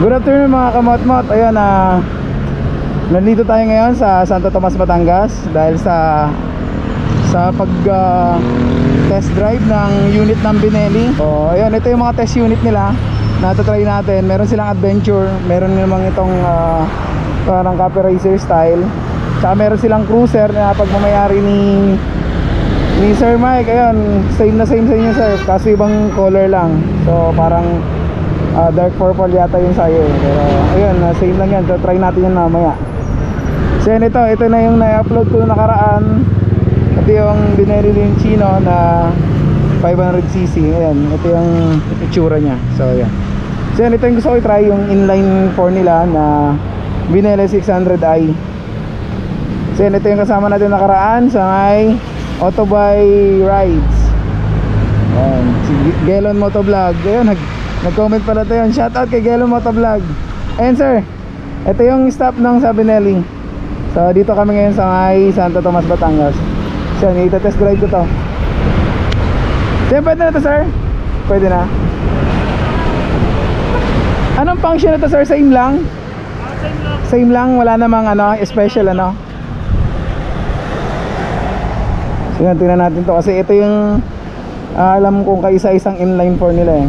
Good afternoon mga kamot-mot. Ayan, nandito tayo ngayon sa Santo Tomas, Batangas dahil sa pag test drive ng unit ng Benelli. So ayan, ito yung mga test unit nila na try natin. Meron silang adventure, meron namang itong parang Cafe Racer style, tsaka meron silang cruiser na pagmamayari ni Sir Mike. Ayan, same na same sa inyo sir, kaso ibang color lang. So parang dark purple yata yung sayo, pero ayun, same lang yan. So try natin yan mamaya. So yan, ito na yung na-upload ko nakaraan. Ito yung Benelli Lincino na 500cc. Ayan, ito yung itsura nya. So yan, so yan, ito yung gusto ko i-try, yung inline 4 nila na Benelli 600i. So yan, ito yung kasama natin nakaraan sa may Autobuy Rides. Ayan, si Gelon Motovlog. Ayun, nag-comment pala tayo. Shoutout kay Gelon Motovlog. Ayan sir, ito yung stop ng sa Benelli. So dito kami ngayon sa may Santo Tomas, Batangas. So ita-test drive ko to. So pwede na to sir? Pwede na. Anong function na to sir? Same lang? Same lang, wala namang special So yan, tingnan natin to kasi ito yung alam kong kaisa-isang inline 4 nila eh.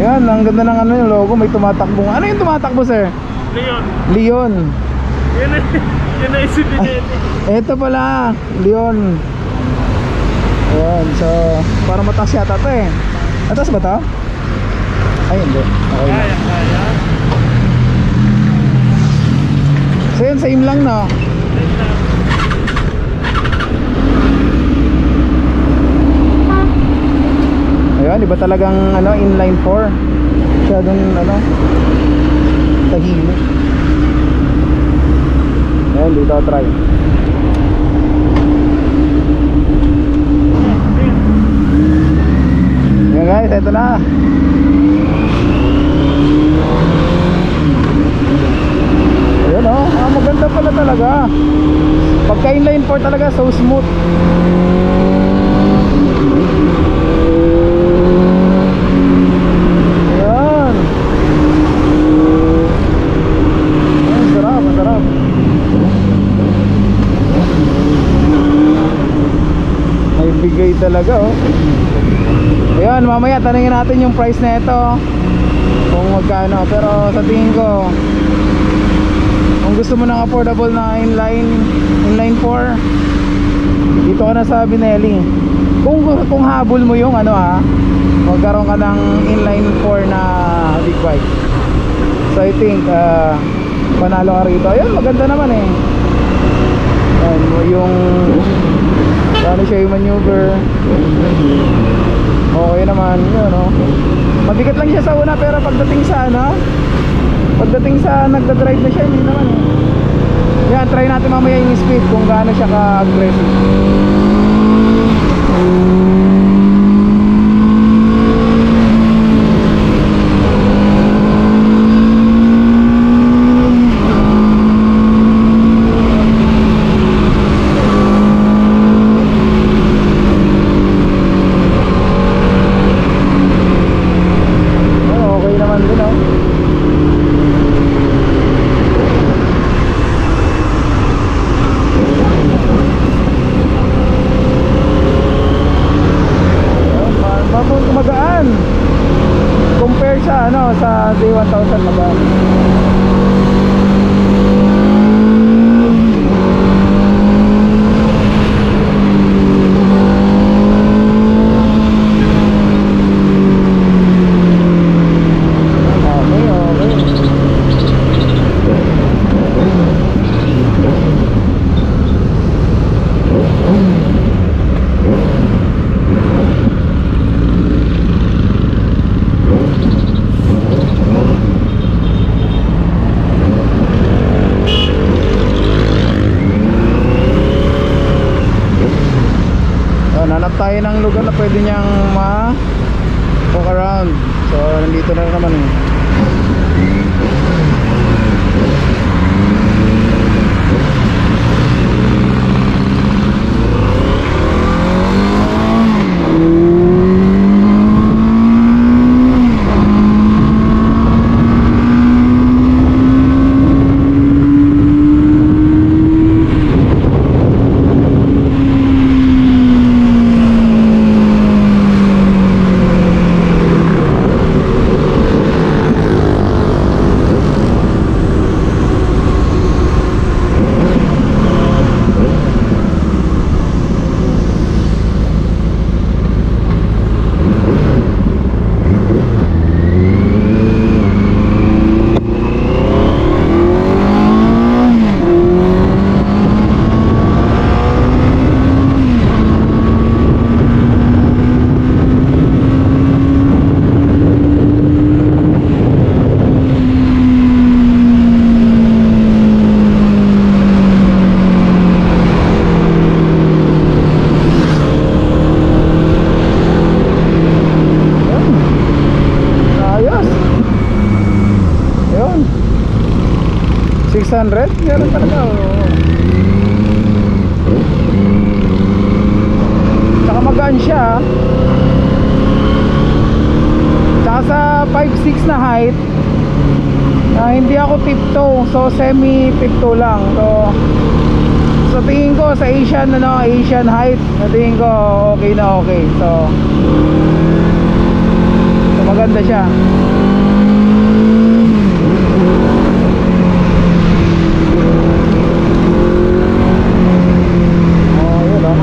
Ayan, ang ganda ng yung logo, may tumatakbo. Ano yung tumatakbo sir? Leon. Leon. Yun na isip din. Ito pala, Leon. Ayan, so para mataas yata ito eh. Mataas ba ito? Ay hindi, okay. Kaya. So yun, same lang no? Ayan, iba talagang inline 4. Masyadong tahimik. Ayan, dito ako try. Ayan guys, eto na. Ayan maganda pala talaga. Pagka inline 4 talaga, so smooth. Bigay talaga Ayan, mamaya tanungin natin yung price na ito kung magkano, pero sa tingin ko kung gusto mo ng affordable na inline 4, dito ka na sa Benelli. Kung habol mo yung magkaroon ka ng inline 4 na big bike, so I think panalo ka rito. Ayan, maganda naman eh. Ayan, yung paano siya yung maneuver, okay naman yun mabigat lang siya sa una, pero pagdating sa nagdadrive na siya, hindi naman yan, try natin mamaya yung speed kung gaano siya ka-aggressive. Compare sa D1000 magaan. Hanap tayo ng lugar na pwede niyang walk around. So nandito na naman eh. Meron talaga, oo. Tsaka magaan siya. Tsaka sa 5'6" na height, hindi ako tiptoe, so semi tiptoe lang. So tingin ko sa Asian height, tingin ko okay na okay. So maganda siya. Oh, yun oh.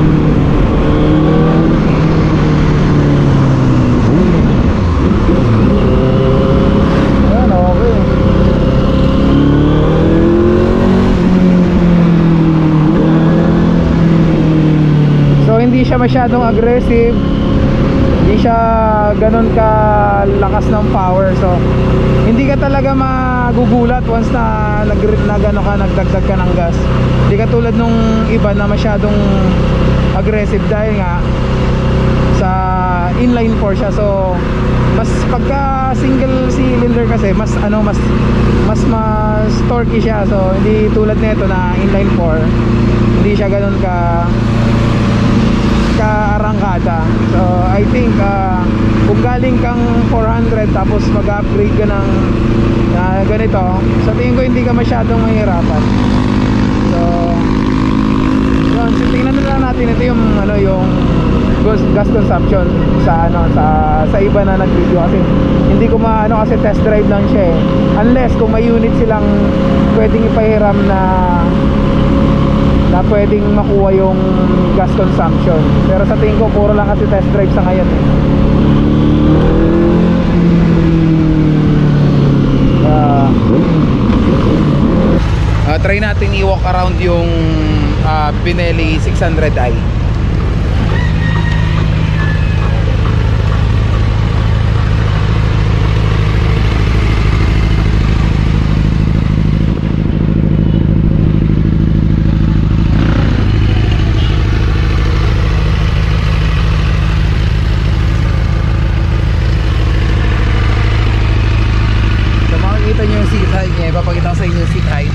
Ayan, okay. So hindi siya masyadong aggressive, hindi siya ganun ka lakas ng power. So hindi ka talaga magugulat once na nagdagdag ka ng gas. Hindi ka tulad nung iba na masyadong aggressive dahil nga sa inline 4 siya. So mas pagka single cylinder kasi mas torquey siya. So hindi tulad nito na inline 4, hindi siya ganun ka-arangkada. So I think kung galing kang 400 tapos mag-upgrade ka ng ganito, sa tingin ko hindi ka masyadong mahirapan. So yun, so tingnan na lang natin ito yung yung gas consumption sa iba na nag-video, kasi hindi ko kasi test drive lang siya eh. Unless kung may unit silang pwedeng ipahiram na pwedeng makuha yung gas consumption. Pero sa tingin ko puro lang kasi test drive sa ngayon eh. Try natin i-walk around yung Benelli 600i. Papakita ko sa inyo yung seat height.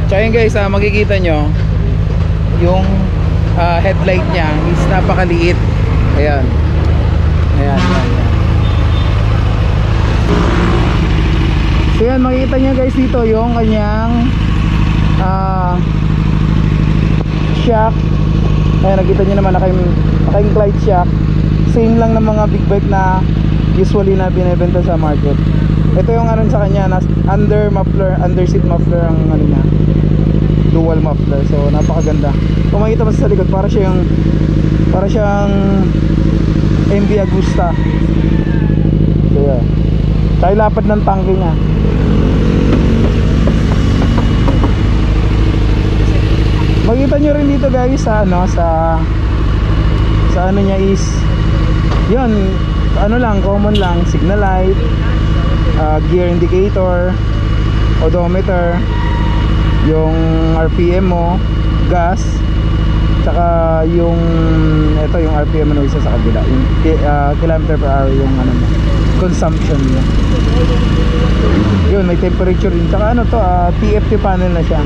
Tsaka yun guys, makikita nyo yung headlight nya is napakaliit. Ayan. Ayan. So yan, makikita nyo guys dito yung kanyang shock. Ayan, nakita nyo naman naka-inclined shock. Same lang ng mga big bike na usually na binebenta sa market. Ito yung sa kanya, under seat muffler ang niya, dual muffler. So napakaganda. Kung makikita mo sa likod, para siyang MV Agusta. So yan, tayo lapad ng tangke niya. Makita nyo rin dito guys sa niya is yun, lang, common lang, signal light, gear indicator, odometer, yung RPM mo, gas, tsaka yung RPM mo isa sa kabila, yung kilometer per hour, yung consumption niya. Yun, may temperature din, tsaka TFT panel na siya.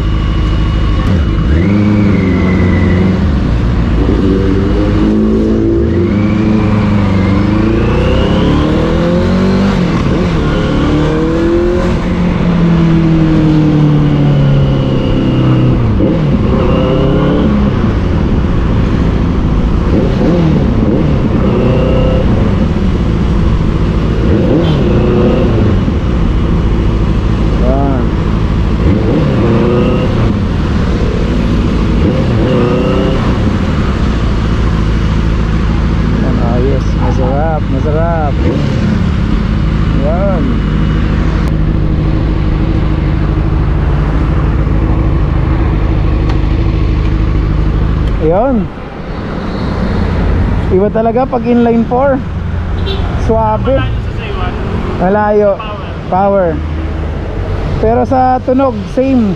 Masarap. Yan. Ayun. Iba talaga pag inline 4. Suabe. Malayo. Power. Pero sa tunog, same.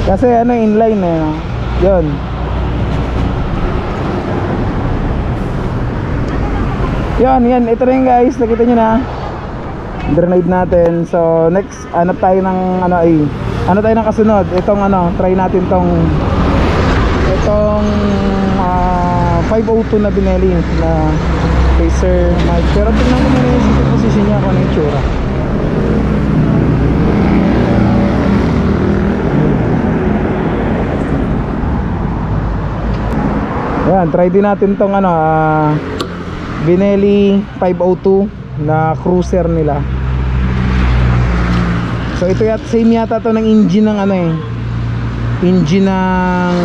Kasi ano, inline eh, no? Yun. Yan, ito na yun guys, nakita nyo na. Grenade natin. So next, hanap tayo ng ano tayo ng kasunod. Itong try natin itong 502 na Benelli na Racer mic. Pero tingnan ko muna yung position niya kung ano yung tsura. Yan, try din natin tong Benelli 502 na cruiser nila. So ito same yata to ng engine ng engine ng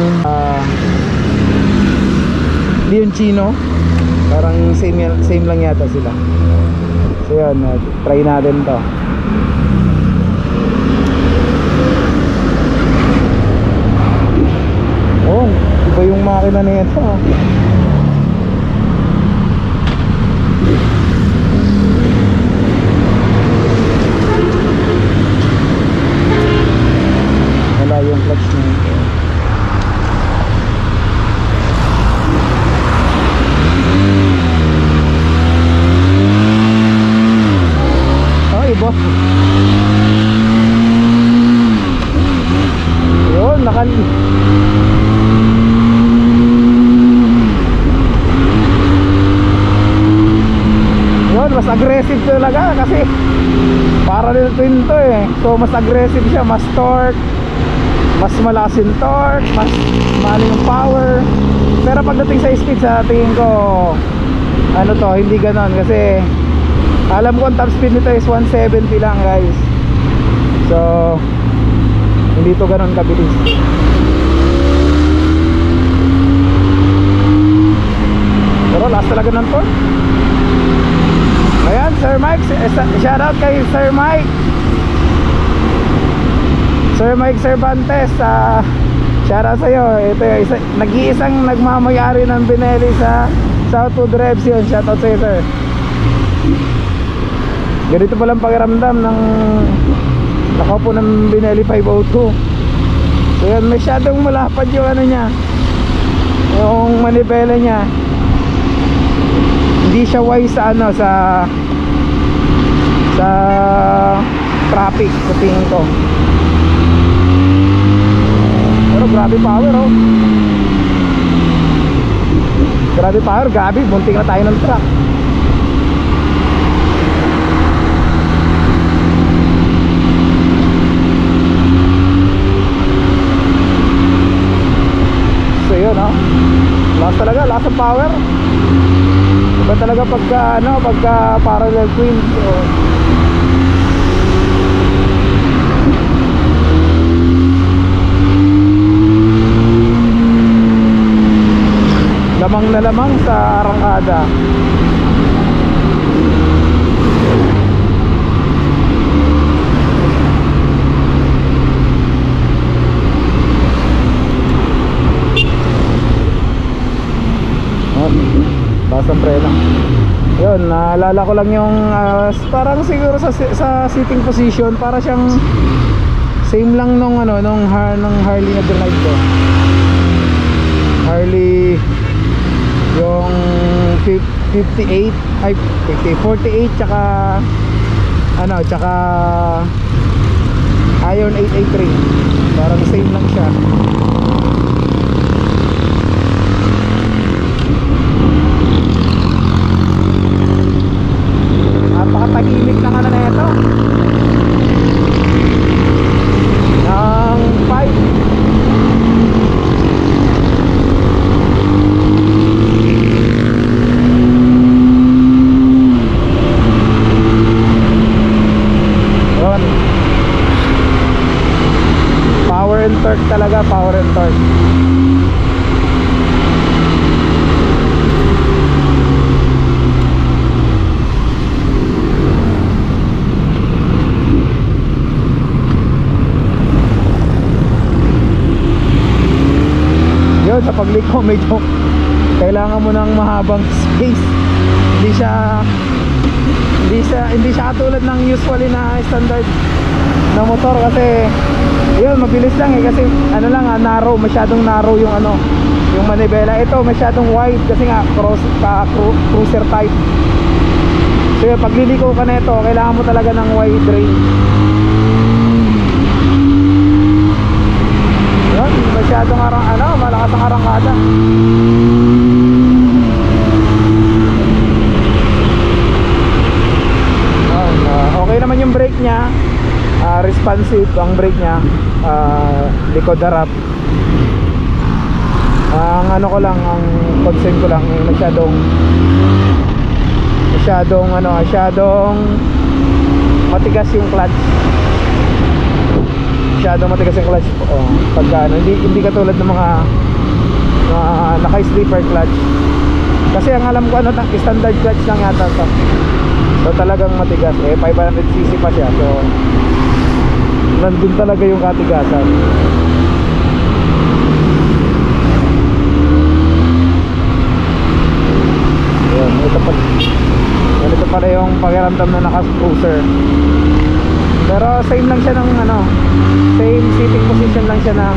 Leoncino. Parang same lang yata sila. So yan, try natin to. Oh, iba yung makina na ito. Wala yung clutch na ito. Oh, iba. Yun, mas aggressive talaga kasi parallel twin to eh. So mas aggressive siya, mas torque, mas malakas yung torque, mas mahal yung power. Pero pagdating sa speed, sa tingin ko hindi ganon. Kasi alam ko ang top speed nito is 170 lang guys. So hindi to ganon kabilis. Pero last talaga ng torque. Ayan, Sir Mike, shout out kay Sir Mike Cervantes. Shout out sa'yo. Ito yung nag-iisang nagmamayari ng Benelli sa Southwood Revs yun. Shout out sa'yo, sir. Ganito palang pakiramdam ng nakaupo ng Benelli 502. So yan, masyadong malapad yung niya, yung manibela niya. Hindi siya wise sa sa traffic sa tingin ko. Pero grabe power grabe power, grabe, bunting na tayo ng truck. So yun lakas talaga, lakas ng power. Iba talaga pagka parallel twin. So, lamang na lamang sa arangkada. Basang preno. Yun, naalala ko lang yung parang siguro sa sitting position, para siyang same lang nung Harley na drive ko. Harley yung 58 ay 48 tsaka tsaka Iron 883. Parang same lang siya. Napakatagimik na na ito ng 5. Power and torque talaga, power and torque. Yun, sa pagliko medyo kailangan mo ng mahabang space. Hindi siya katulad ng usually na standard na motor kasi yun, mabilis lang eh kasi ano lang narrow, masyadong narrow yung ano, yung manibela. Ito masyadong wide kasi nga cruiser type. So yun, pag liliko ka na ito, kailangan mo talaga ng wide range. Yun, masyadong malakas ang arangkada. Okay naman yung brake nya, responsive ang brake nya, likod harap. Ang ano ko lang, ang concern ko lang masyadong matigas yung clutch. Masyadong matigas yung clutch. Pagka hindi katulad ng mga naka-sleeper clutch. Kasi ang alam ko standard clutch lang yata to. So talagang matigas 500cc pa siya. So nandun talaga yung katigasan. Ayan, ito pala yung pakiramdam na naka-cruiser. Pero same lang siya ng same sitting position lang siya ng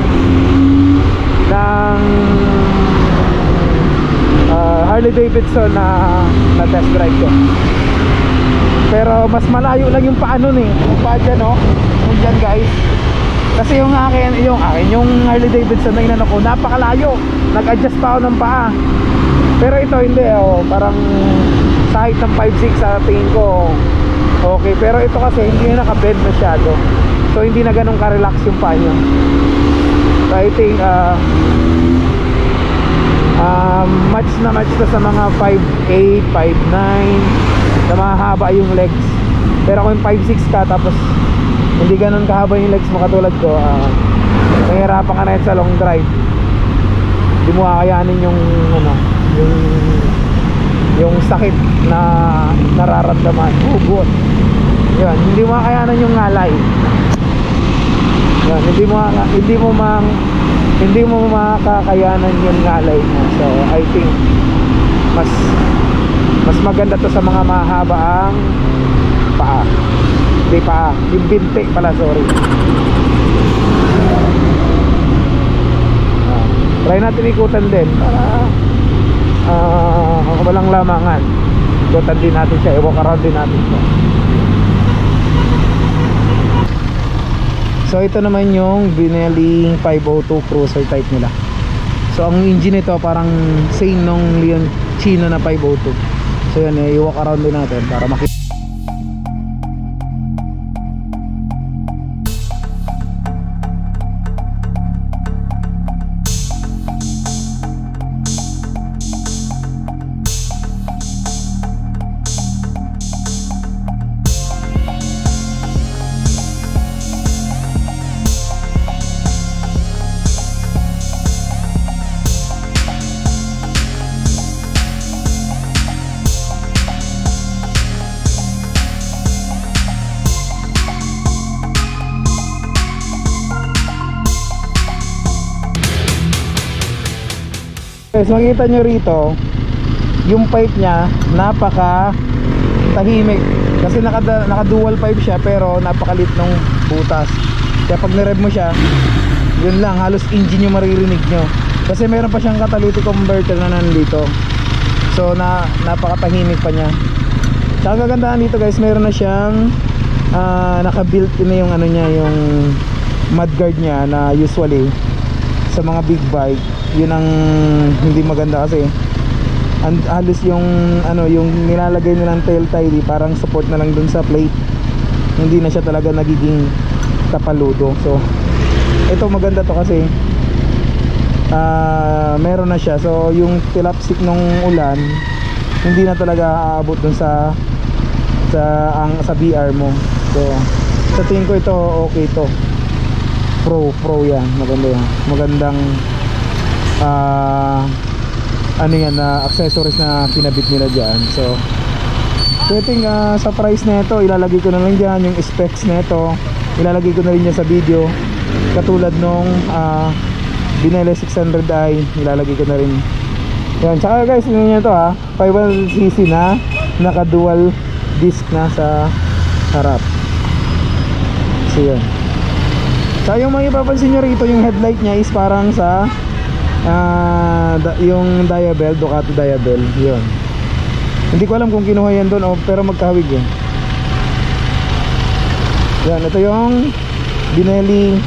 Harley Davidson na test drive ko. Pero mas malayo lang yung paa nun yung paa dyan yung dyan guys. Kasi yung Harley Davidson na inano ko, napakalayo. Nag-adjust pa ako ng paa. Pero ito hindi parang sa height ng 5'6" sa tingin ko okay. Pero ito kasi hindi na naka-bend masyado. So hindi na ganun ka-relax yung paa niya. So I think match na sa mga 5'8", 5'9", na mahaba yung legs. Pero kung 5'6" ka tapos hindi ganun kahaba yung legs mo katulad ko, mahirapan ka na sa long drive. Hindi mo kakayanin yung sakit na nararamdaman, hugot. Yun, hindi mo kakayanan yung ngalay. Yun, hindi mo makakayanan yung ngalay mo. So I think mas maganda to sa mga mahaba ang paa. Hindi paa, yung binti pala, sorry. Try natin ikutan din para walang lamangan. Ikutan din natin siya, i-walk around din natin siya. So ito naman yung Benelli 502 cruiser type nila. So ang engine nito parang same nung Leon Chino na 502. So yan, i-walk around din natin para makita. Guys, makikita nyo rito yung pipe nya napaka tahimik kasi naka dual pipe siya pero napakalit ng butas. Kaya pag nirev mo siya, yun lang, halos engine yung maririnig nyo kasi meron pa siyang catalytic converter na nandito. So napakatahimik pa niya. Saka ang kagandahan dito guys, meron na siyang naka-built na yung yung mudguard nya na usually sa mga big bike yun ang hindi maganda kasi halos yung yung nilalagay nilang tail tie parang support na lang dun sa plate, hindi na siya talaga nagiging tapaludo. So ito maganda to kasi meron na siya, so yung tilapsik nung ulan hindi na talaga aabot dun sa BR mo. So sa tingin ko ito okay to, pro yan, maganda yan, magandang accessories na kinabit nila dyan. So I think sa price na ito, ilalagay ko na lang dyan yung specs na ito, ilalagay ko na rin dyan sa video katulad nung Benelli 600i, ilalagay ko na rin yan. Tsaka guys, tingnan nyo ito 500cc na naka dual disc na sa harap. So yun. So yung mga ipapansin nyo rito, yung headlight nya is parang sa yung Diabel, Ducati Diabel. Yun. Hindi ko alam kung kinuha yan doon pero magkahawig yun. Yan, ito yung Binelli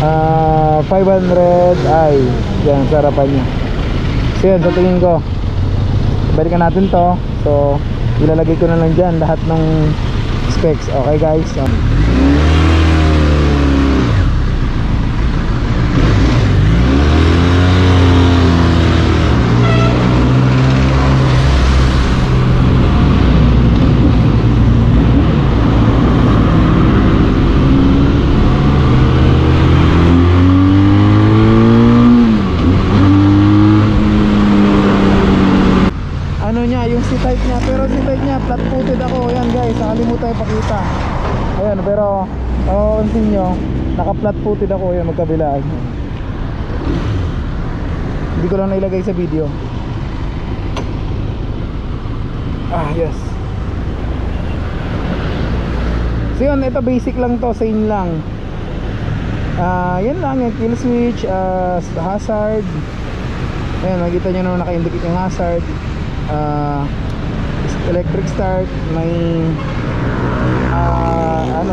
500i. Yan, sarapan nya. So yun, sa tingin ko balikan natin to. So ilalagay ko na lang dyan lahat ng specs. Okay guys, so type niya, pero si type niya flat footed ako. Yan guys, nakalimutan ipakita. Ayan, pero mapapansin nyo, naka flat footed ako. Yan, magkabilaan. Hindi ko lang nailagay sa video. Yes. So yun, ito basic lang to, same lang. Yan lang, yung kill switch, hazard. Ayan, makikita nyo naman naka-indicate yung hazard. Electric start, may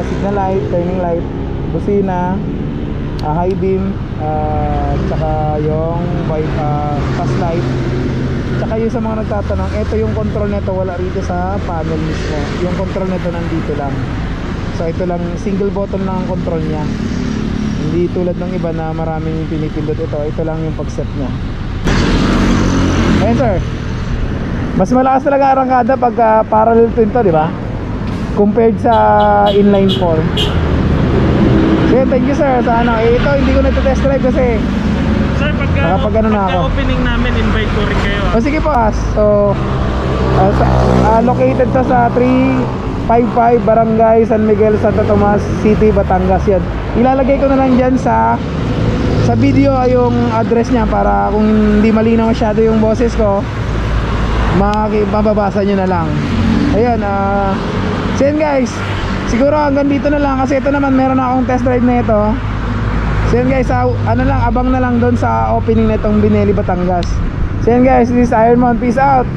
signal light, turning light, busina, high beam, tsaka yung fast light. Tsaka yung sa mga nagtatanong, ito yung control nito, wala rito sa panel mismo. Yung control nito nandito lang. So ito lang, single button lang ang control nya. Hindi tulad ng iba na maraming pinipindot. Ito lang yung pag-set nya. Ayan sir, mas malakas talaga arangkada pagka parallel twin to, di ba? Compared sa inline 4. Okay, thank you sir sa ano. Ito hindi ko na-test drive kasi Sir, pagka opening namin, invite ko rin kayo. Sige po. So located sa 355 Barangay San Miguel, Santo Tomas City, Batangas. Yan. Ilalagay ko na lang dyan sa video yung address niya para kung hindi malinaw masyado yung boses ko, mababasa nyo na lang. Ayun, so yun guys, siguro hanggang dito na lang kasi ito naman meron na akong test drive na ito. So yun guys, ano lang, abang na lang doon sa opening na itong Binelli, Batangas. So yun guys, this is Ironman, peace out.